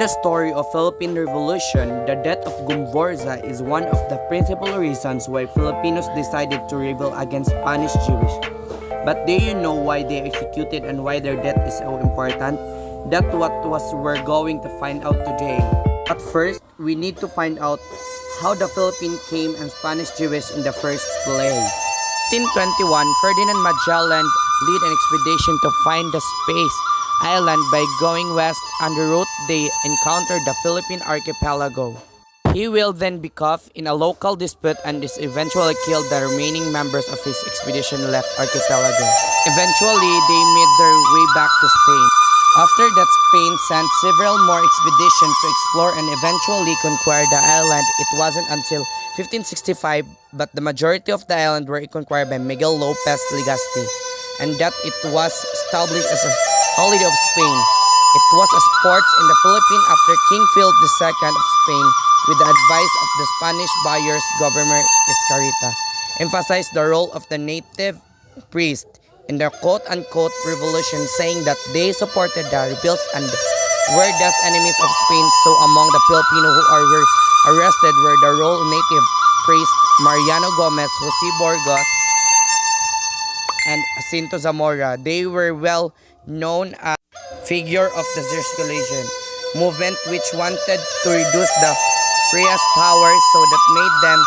The story of Philippine Revolution, the death of Gumborza is one of the principal reasons why Filipinos decided to rebel against Spanish Jewish. But do you know why they executed and why their death is so important? That's what we're going to find out today. But first, we need to find out how the Philippines came and Spanish Jewish in the first place. 1521, Ferdinand Magellan led an expedition to find the space island by going west. On the route, they encountered the Philippine archipelago. He will then be caught in a local dispute and is eventually killed. The remaining members of his expedition left archipelago. Eventually, they made their way back to Spain. After that, Spain sent several more expeditions to explore and eventually conquer the island. It wasn't until 1565, but the majority of the island were conquered by Miguel Lopez Legazpi, and that it was established as a holiday of Spain. It was a sport in the Philippines after King Philip II of Spain, with the advice of the Spanish buyers governor Iscarita, emphasized the role of the native priest in the quote-unquote revolution, saying that they supported the rebels and were thus enemies of Spain. So among the Filipino who were arrested were the royal native priest Mariano Gomez, Jose Burgos, and Jacinto Zamora. They were well known as figure of the circulation movement, which wanted to reduce the Friars' power, so that made them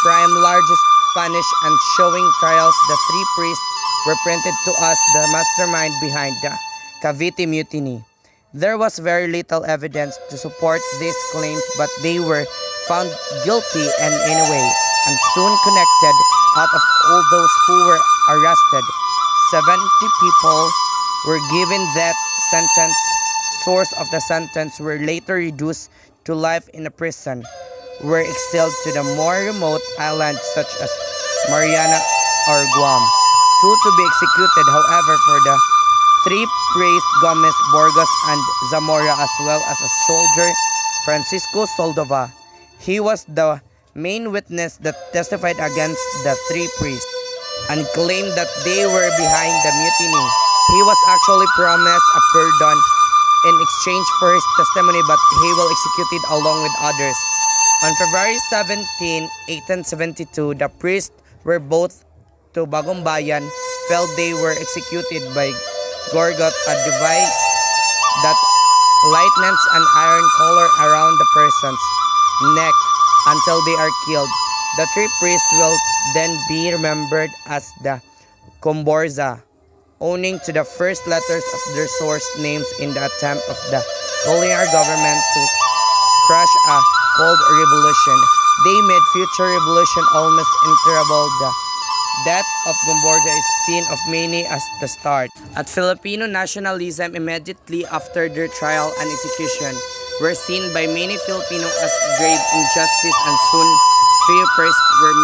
prime largest Spanish. And showing trials, the three priests were printed to us the mastermind behind the Cavite mutiny. There was very little evidence to support these claims, but they were found guilty anyway, and soon connected. Out of all those who were arrested, 70 people were given that sentence. Source of the sentence were later reduced to life in a prison, were exiled to the more remote islands such as Mariana or Guam, two to be executed. However, for the three priests Gomez, Burgos, and Zamora, as well as a soldier, Francisco Soldova, he was the main witness that testified against the three priests and claimed that they were behind the mutiny. He was actually promised a pardon in exchange for his testimony, but he was executed along with others. On February 17, 1872, the priests were both to Bagong Bayan felt they were executed by Gorgot, a device that lightens an iron collar around the person's neck until they are killed. The three priests will then be remembered as the Gumborza, owing to the first letters of their source names in the attempt of the colonial government to crush a cold revolution. They made future revolution almost interruptible. The death of Gumborza is seen of many as the start at Filipino nationalism. Immediately after their trial and execution were seen by many Filipinos as grave injustice, and soon three priests were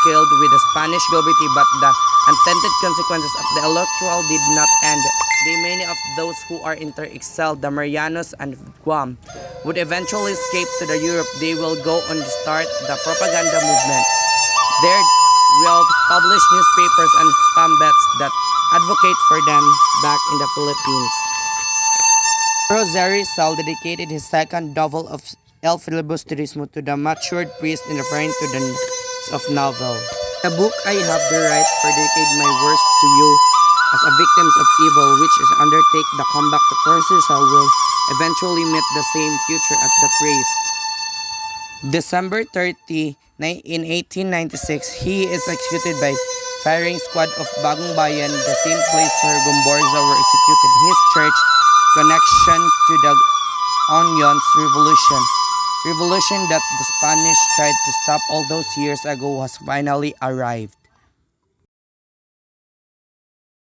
killed with the Spanish guillotine. But the unintended consequences of the electoral did not end. Many of those who are exiled, the Marianos and Guam, would eventually escape to the Europe. They will go on to start the propaganda movement. There will publish newspapers and pamphlets that advocate for them back in the Philippines. Rosary Sal dedicated his second novel of El Filibusterismo to the matured priest, in referring to the of novel. The book I have the right to dedicate my works to you as a victims of evil, which is undertake the comeback to Rosary will eventually meet the same future as the priest. December 30, in 1896, he is executed by firing squad of Bagong Bayan, the same place where Gumborza were executed. His church connection to the Onions revolution that the Spanish tried to stop all those years ago has finally arrived.